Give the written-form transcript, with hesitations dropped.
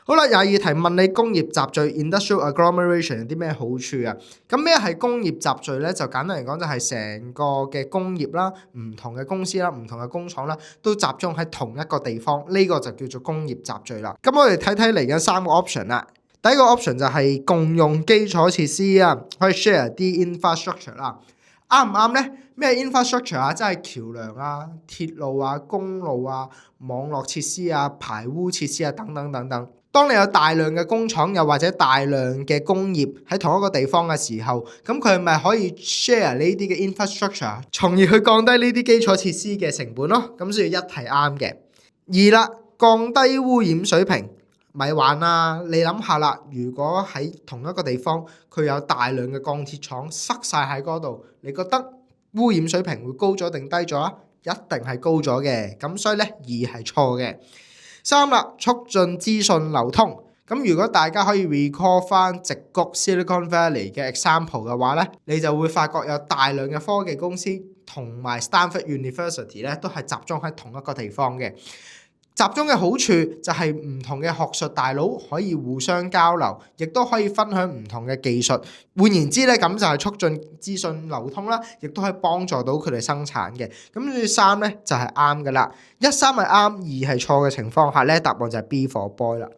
好啦，廿二題問你工業集聚 （industrial agglomeration） 有啲咩好處啊？咁咩係工業集聚咧？就簡單嚟講，就係成個嘅工業啦、唔同嘅公司啦、唔同嘅工廠啦，都集中喺同一個地方，呢個就叫做工業集聚啦。咁我哋睇睇嚟緊3個 option 啦。第一個 option 就係共用基礎設施啊，可以 share 啲 infrastructure 啦。啱唔啱呢？咩 infrastructure 啊？即係橋樑啊、鐵路啊、公路啊、網絡設施啊、排污設施啊等等等等。當你有大量嘅工廠又或者大量嘅工業喺同一個地方嘅時候，咁佢咪可以 share 呢啲嘅 infrastructure，從而去降低呢啲基礎設施嘅成本咯。咁所以一係啱嘅。二啦，降低污染水平。咪玩啦！你諗下啦，如果喺同一個地方佢有大量嘅鋼鐵廠塞晒喺嗰度，你覺得污染水平會高咗定低咗啊？一定係高咗嘅。咁所以咧，二係錯嘅。三啦，促進資訊流通。咁如果大家可以 recall 翻矽谷 Silicon Valley 嘅 example 嘅話咧，你就會發覺有大量嘅科技公司同埋 Stanford University 咧都係集中喺同一個地方嘅。集中嘅好處就係唔同嘅學術大佬可以互相交流，亦都可以分享唔同嘅技術。換言之咧，咁就係促進資訊流通啦，亦都可以幫助到佢哋生產嘅。咁所以3咧就係啱㗎啦。1、3係啱，2係錯嘅情況下咧，答案就係 B for boy 啦。